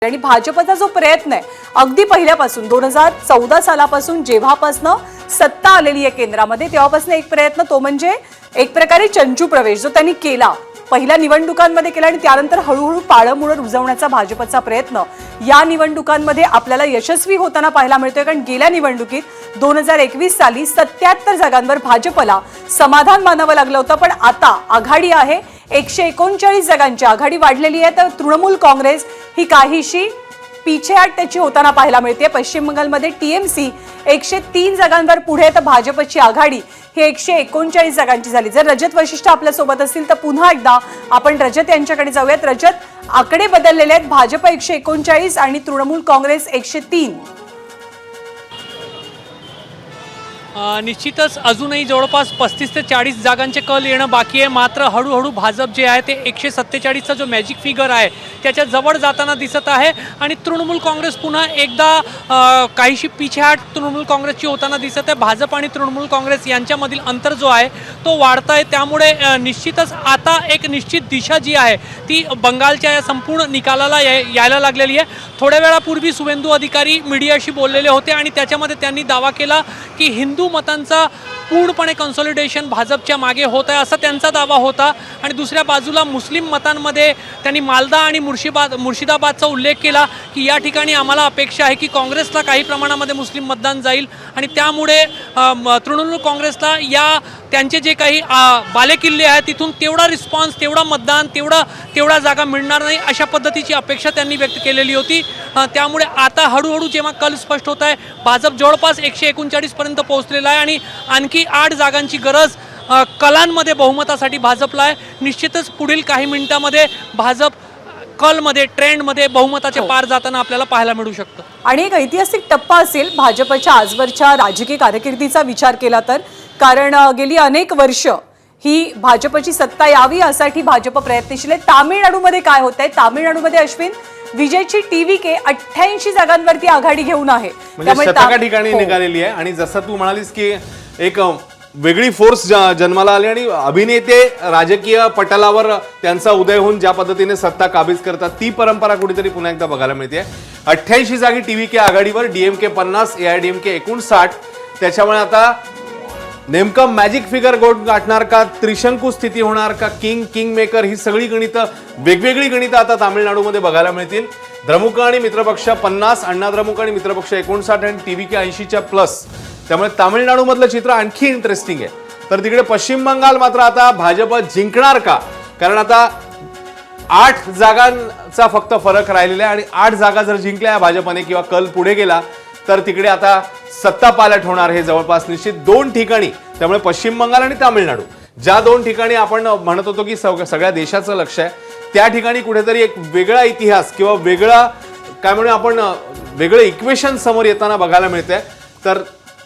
आणि भाजपचा जो प्रयत्न आहे अगदी पहिल्यापासून 2014 सालापासून जेव्हापासून सत्ता आलेली आहे केंद्रामध्ये तेव्हापासून एक प्रयत्न तो म्हणजे एक प्रकारे चंचू प्रवेश जो त्यांनी केला पहिल्या निवडणुकांमध्ये केला आणि त्यानंतर हळूहळू पाळंमुळं रुजवण्याचा भाजपचा प्रयत्न या निवडणुकांमध्ये आपल्याला यशस्वी होताना पाहायला मिळतोय। कारण गेल्या निवडणुकीत 2021 साली 77 जागांवर भाजपला समाधान मानावं लागलं होतं, पण आता आघाडी आहे 139 जागांची आघाडी वाढलेली आहे। तर तृणमूल काँग्रेस ही काहीशी पिछेहाट त्याची होताना पाहायला मिळते। पश्चिम बंगालमध्ये टीएमसी 103 जागांवर पुढे तर भाजपची आघाडी ही 139 जागांची झाली। जर रजत वशिष्ठ आपल्या सोबत असतील तर पुन्हा एकदा आपण रजत यांच्याकडे जाऊयात। रजत, आकडे बदललेले आहेत, भाजप 139 आणि तृणमूल काँग्रेस 103। निश्चितच अजूनही जवळपास 35 ते 40 जागांचे कल येणं बाकी आहे। मात्र हळूहळू भाजप जे आहे ते 147चा जो मॅजिक फिगर आहे त्याच्या जवळ जाताना दिसत आहे आणि तृणमूल काँग्रेस पुन्हा एकदा काहीशी पिछेहाट तृणमूल काँग्रेसची होताना दिसत आहे। भाजप आणि तृणमूल काँग्रेस यांच्यामधील अंतर जो आहे तो वाढत आहे, त्यामुळे निश्चितच आता एक निश्चित दिशा जी आहे ती बंगालच्या या संपूर्ण निकालाला यायला लागलेली आहे। थोड्या वेळापूर्वी शुभेंदू अधिकारी मीडियाशी बोललेले होते आणि त्याच्यामध्ये त्यांनी दावा केला की हिंदू मतांचा पूर्णपणे कन्सॉलिडेशन भाजपच्या मागे होत आहे असा त्यांचा दावा होता। आणि दुसऱ्या बाजूला मुस्लिम मतांमध्ये त्यांनी मालदा आणि मुर्शिदाबादचा उल्लेख केला की या ठिकाणी आम्हाला अपेक्षा आहे की काँग्रेसला काही प्रमाणामध्ये मुस्लिम मतदान जाईल आणि त्यामुळे तृणमूल काँग्रेसला या त्यांचे जे काही बालेकिल्ले आहेत तिथून तेवढा रिस्पॉन्स, तेवढा मतदान, तेवढा जागा मिळणार नाही अशा पद्धतीची अपेक्षा त्यांनी व्यक्त केलेली होती। त्यामुळे आता हळूहळू जेव्हा कल स्पष्ट होत आहे, भाजप जवळपास 139 पर्यंत पोहोचलेला आहे आणि आणखी 8 जागांची गरज कलांमध्ये बहुमतासाठी भाजपला आहे। निश्चितच पुढील काही मिनिटांमध्ये भाजप कलमध्ये ट्रेंडमध्ये बहुमताच्या पार जाताना आपल्याला पाहायला मिळू शकतं आणि एक ऐतिहासिक टप्पा असेल भाजपच्या आजवरच्या राजकीय कारकिर्दीचा विचार केला तर। कारण गेली अनेक वर्ष ही भाजपची सत्ता यावी यासाठी भाजप प्रयत्नशील आहे। तामिळनाडूमध्ये काय होतंय? तामिळनाडूमध्ये अश्विन विजयची टीव्हीके 88 जागांवरती आघाडी घेऊन आहे, त्यामुळे सत्ता ठिकाणी निघालेली आहे। आणि जसं तू म्हणालीस की एक वेगळी फोर्स जन्माला आली आणि अभिनेते राजकीय पटलावर त्यांचा उदय होऊन ज्या पद्धतीने सत्ता काबीज करतात ती परंपरा कुठेतरी पुन्हा एकदा बघायला मिळते। 88 जागी टीव्हीके आघाडीवर, डीएमके 50, एआयडीएमके 59। त्याच्यामुळे आता नेमकं मॅजिक फिगर गाठणार का, त्रिशंकू स्थिती होणार का, किंग मेकर, ही सगळी गणितं वेगवेगळी गणितं आता तामिळनाडूमध्ये बघायला मिळतील। द्रमुक आणि मित्रपक्ष 50, अण्णा द्रमुक आणि मित्रपक्ष 59 आणि टीव्हीके 80च्या प्लस। त्यामुळे तामिळनाडूमधलं चित्र आणखी इंटरेस्टिंग आहे। तर तिकडे पश्चिम बंगाल मात्र आता भाजप जिंकणार का? कारण आता 8 जागांचा फक्त फरक राहिलेला आहे आणि 8 जागा जर जिंकल्या भाजपने किंवा कल पुढे गेला तर तिकडे आता सत्ता पालट होणार हे जवळपास निश्चित 2 ठिकाणी। त्यामुळे पश्चिम बंगाल आणि तामिळनाडू ज्या 2 ठिकाणी आपण म्हणत होतो की सगळ्या देशाचं लक्ष आहे, त्या ठिकाणी कुठेतरी एक वेगळा इतिहास किंवा वेगळा काय म्हणून आपण वेगळं इक्वेशन समोर येताना बघायला मिळतंय। तर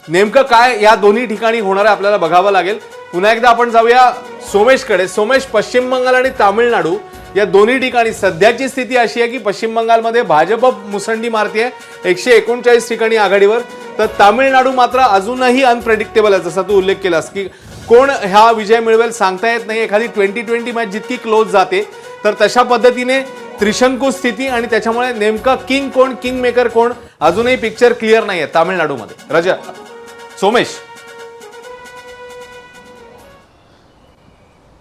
नेमकं काय या दोन्ही ठिकाणी होणार आहे आपल्याला बघावं लागेल। पुन्हा एकदा आपण जाऊया सोमेशकडे। सोमेश, पश्चिम बंगाल आणि तामिळनाडू या दोन्ही ठिकाणी सध्याची स्थिती अशी आहे की पश्चिम बंगालमध्ये भाजप मुसंडी मारते 139 ठिकाणी आघाडीवर, तर तामिळनाडू मात्र अजूनही अनप्रेडिक्टेबल आहे। जसा तू उल्लेख केलास की कोण हा विजय मिळवेल सांगता येत नाही। एखादी 20-20 मॅच जितकी क्लोज जाते तर तशा पद्धतीने त्रिशंकू स्थिती आणि त्याच्यामुळे नेमका किंग कोण, किंग मेकर कोण, अजूनही पिक्चर क्लिअर नाहीये तामिळनाडूमध्ये। रजत, सोमेश।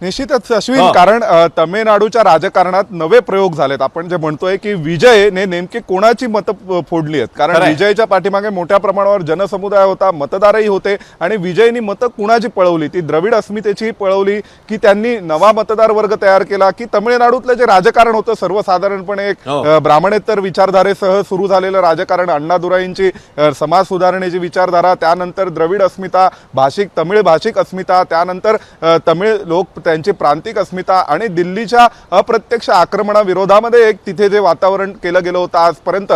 निश्चितच अश्विन, कारण तमिळनाडूच्या राजकारणात नवे प्रयोग झालेत। आपण जे म्हणतोय की विजयने नेमकी कोणाची मतं फोडली आहेत, कारण विजयच्या पाठीमागे मोठ्या प्रमाणावर जनसमुदाय होता, मतदारही होते आणि विजयनी मतं कुणाची पळवली, ती द्रविड अस्मितेची पळवली की त्यांनी नवा मतदार वर्ग तयार केला, की तमिळनाडूतलं जे राजकारण होतं सर्वसाधारणपणे एक ब्राह्मणेतर विचारधारेसह सुरू झालेलं राजकारण, अण्णादुराईंची समाज सुधारणेची विचारधारा, त्यानंतर द्रविड अस्मिता, तमिळ भाषिक अस्मिता, त्यानंतर तमिळ लोक त्यांची प्रांतिक अस्मिता आणि दिल्लीच्या अप्रत्यक्ष आक्रमणाविरोधामध्ये एक तिथे जे वातावरण केलं गेलं होतं आजपर्यंत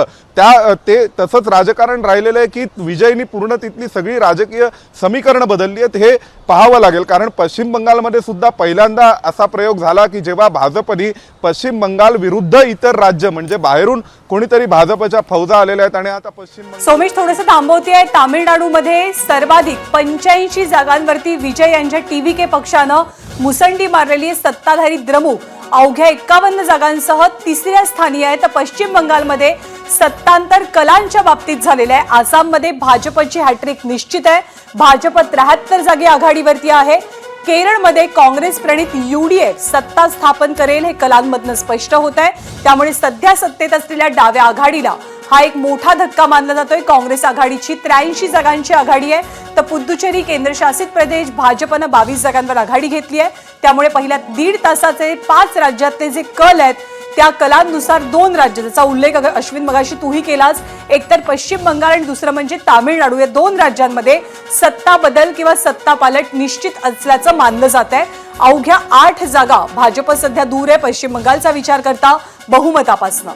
ते तसंच राजकारण राहिलेलं आहे की विजयनी पूर्ण तिथली सगळी राजकीय समीकरणं बदलली आहेत हे पाहावं लागेल। कारण पश्चिम बंगालमध्ये सुद्धा पहिल्यांदा असा प्रयोग झाला की जेव्हा भाजपने पश्चिम बंगाल विरुद्ध इतर राज्य म्हणजे बाहेरून कोणीतरी भाजपच्या फौजा आलेल्या आहेत आणि आता पश्चिम बंगाल सोमेश थोडंसं थांबवतेय. तामिळनाडूमध्ये सर्वाधिक 85 जागांवरती विजय यांच्या TVK पक्षानं मुसंडी मारलेली आहे. सत्ताधारी द्रमुक अवघ्या 51 जागांसह तिसऱ्या स्थानी आहे. तर पश्चिम बंगालमध्ये सत्तांतर कलांच्या बाबतीत झालेलं आहे. आसाममध्ये भाजपची हॅट्रिक निश्चित आहे. भाजप 73 जागी आघाडीवरती आहे. केरळमध्ये काँग्रेस प्रणित UDF सत्ता स्थापन करेल हे कलांमधनं स्पष्ट होत आहे. त्यामुळे सध्या सत्तेत असलेल्या डाव्या आघाडीला हा एक मोठा धक्का मानला जातोय. काँग्रेस आघाडीची 83 जागांची आघाडी आहे. तर पुद्दुचेरी केंद्रशासित प्रदेश भाजपनं 22 जागांवर आघाडी घेतली आहे. त्यामुळे पहिल्या 1.5 तासाचे 5 राज्यातले जे कल आहेत त्या कलांनुसार 2 राज्य, ज्याचा उल्लेख अश्विन मगाशी तूही केलास, एकतर पश्चिम बंगाल आणि दुसरं म्हणजे तामिळनाडू, या 2 राज्यांमध्ये सत्ता बदल किंवा सत्ता पालट निश्चित असल्याचं मानलं जात आहे. अवघ्या 8 जागा भाजप सध्या दूर आहे पश्चिम बंगालचा विचार करता बहुमतापासून.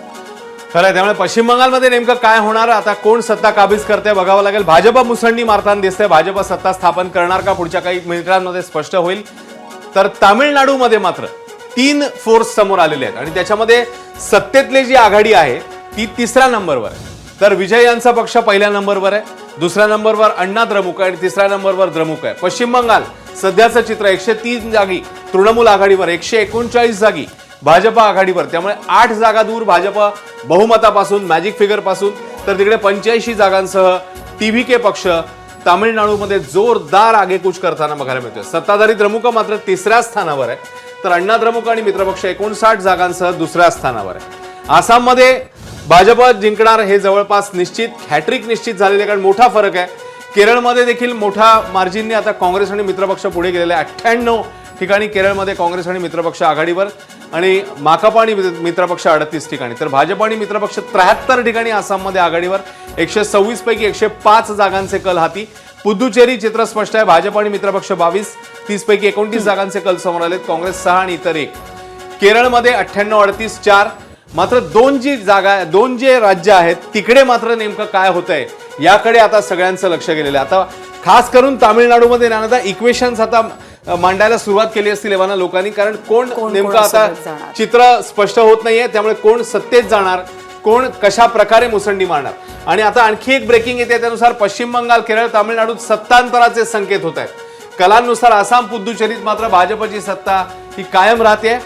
खरं, त्यामुळे पश्चिम बंगालमध्ये नेमकं काय होणार, आता कोण सत्ता काबीज करते बघावं लागेल. भाजप मुसंडी मारताना दिसते. भाजप सत्ता स्थापन करणार का पुढच्या काही मिनिटांमध्ये स्पष्ट होईल. तर तामिळनाडूमध्ये मात्र 3 फोर्स समोर आलेले आहेत आणि त्याच्यामध्ये सत्तेतली जी आघाडी आहे ती 3ऱ्या नंबरवर आहे. तर विजय यांचा पक्ष पहिल्या नंबरवर आहे, 2ऱ्या नंबरवर अण्णा द्रमुक आहे आणि 3ऱ्या नंबरवर द्रमुक आहे. पश्चिम बंगाल सध्याचं चित्र 103 जागी तृणमूल आघाडीवर, 139 जागी भाजप आघाडीवर. त्यामुळे 8 जागा दूर भाजप बहुमतापासून, मॅजिक फिगर पासून. तर तिकडे 85 जागांसह TVK पक्ष तामिळनाडूमध्ये जोरदार आगेकूच करताना बघायला मिळतोय. सत्ताधारी द्रमुक मात्र 3ऱ्या स्थानावर आहे. तर अण्णा द्रमुक आणि मित्रपक्ष 59 जागांसह 2ऱ्या स्थानावर आहे. आसाममध्ये भाजप जिंकणार हे जवळपास निश्चित, हॅट्रिक निश्चित झालेले, कारण मोठा फरक आहे. केरळमध्ये देखील मोठा मार्जिनने आता काँग्रेस आणि मित्रपक्ष पुढे गेलेले. 98 ठिकाणी केरळमध्ये काँग्रेस आणि मित्रपक्ष आघाडीवर आणि माकपा आणि मित्रपक्ष 38 ठिकाणी. तर भाजप आणि मित्रपक्ष 73 ठिकाणी आसाममध्ये आघाडीवर. 126 पैकी 105 जागांचे कल हाती. पुद्दुचेरी चित्र स्पष्ट आहे. भाजप आणि मित्रपक्ष 22, 30 पैकी 29 जागांचे कल समोर आलेत. काँग्रेस 6 आणि इतर 1. केरळमध्ये 98, 38, 4. मात्र 2 जे राज्य आहेत तिकडे मात्र नेमकं काय होतंय याकडे आता सगळ्यांचं लक्ष गेलेलं आहे. आता खास करून तामिळनाडूमध्ये नाना इक्वेशन्स आता मांडायला सुरुवात केली असतील एव्हाना लोकांनी, कारण कोण नेमकं आता चित्र स्पष्ट होत नाहीये. त्यामुळे कोण सत्तेत जाणार, कोण कशा प्रकारे मुसंडी मारणार. आणि आता आणखी एक ब्रेकिंग येते, त्यानुसार पश्चिम बंगाल, केरळ, तामिळनाडूत सत्तांतराचे संकेत होत आहेत. कलांनुसार आसाम, पुद्दुचेरीत मात्र भाजपची सत्ता ही कायम राहते.